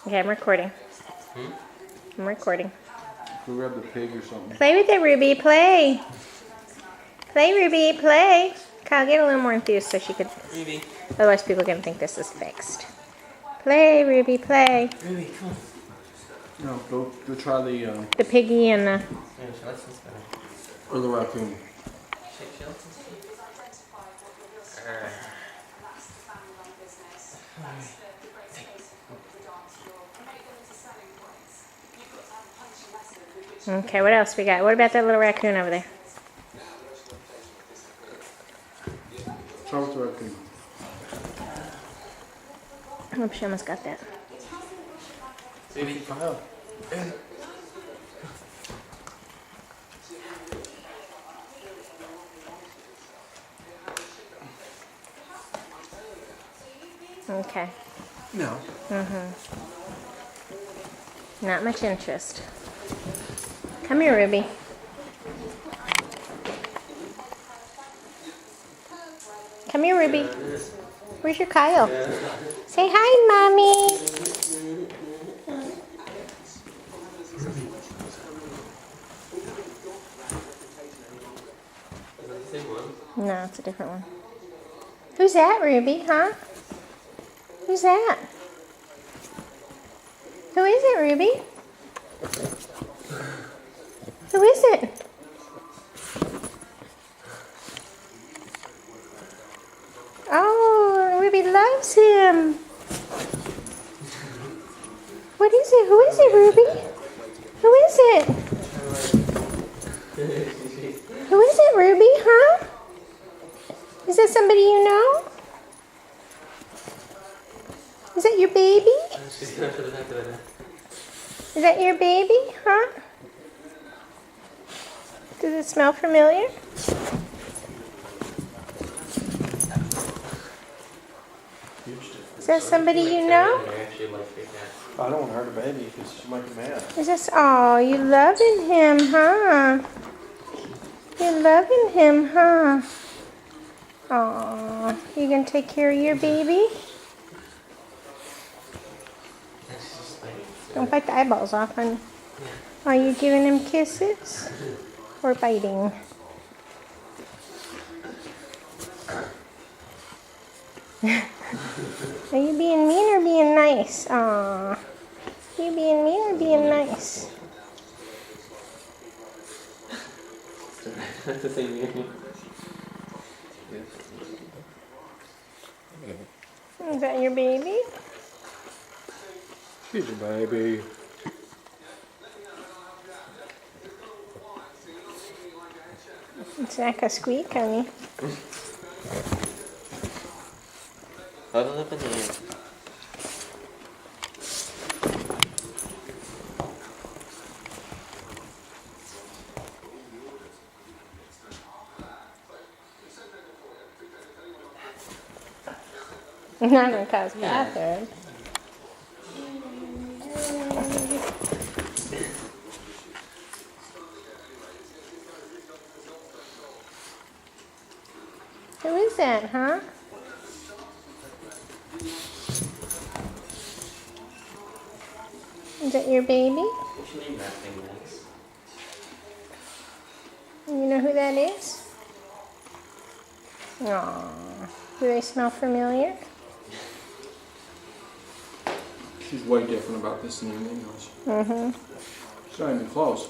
Okay, I'm recording. I'm recording. Go grab the pig or something. Play with it, Ruby. Play. Play, Ruby. Play. Kyle, get a little more enthused so she could. Ruby. Otherwise, people are going to think this is fixed. Play, Ruby. Play. Ruby, come on. No, go try the The piggy and the. Yeah, she likes this better. or the raccoon. She likes this better. Okay, what else we got? What about that little raccoon over there? Try with the raccoon. Oh, she almost got that. Ruby, Kyle. Okay. No. Not much interest. Come here, Ruby. Come here, Ruby. Where's your Kyle? Say hi, Mommy. Is that the same one? No, it's a different one. Who's that, Ruby? Huh? Who's that? Who is it, Ruby? Who is it? Oh, Ruby loves him. What is it? Who is it, Ruby? Who is it? Who is it, Ruby? Huh? Is that somebody you know? Is that your baby? She's gonna put it back there. Is that your baby? Huh? Does it smell familiar? Is that somebody you know? She likes big cat. I don't want to hurt a baby because she might get mad. Is this, oh, you loving him, huh? You're loving him, huh? Aw, you gonna take care of your baby? She's just like, Don't bite the eyeballs off, honey. Are you giving him kisses? Or biting? Are you being mean or being nice? Aw. You being mean or being nice? that's the same here. Is that your baby? She's a baby. It's like a squeak, honey. Hold it up in the air. Not in Kyle's bathroom. Who is that, huh? Is that your baby? We should name that thing next. You know who that is? Aww. Do they smell familiar? She's way different about this than anything else. Mm-hmm. She's not even close.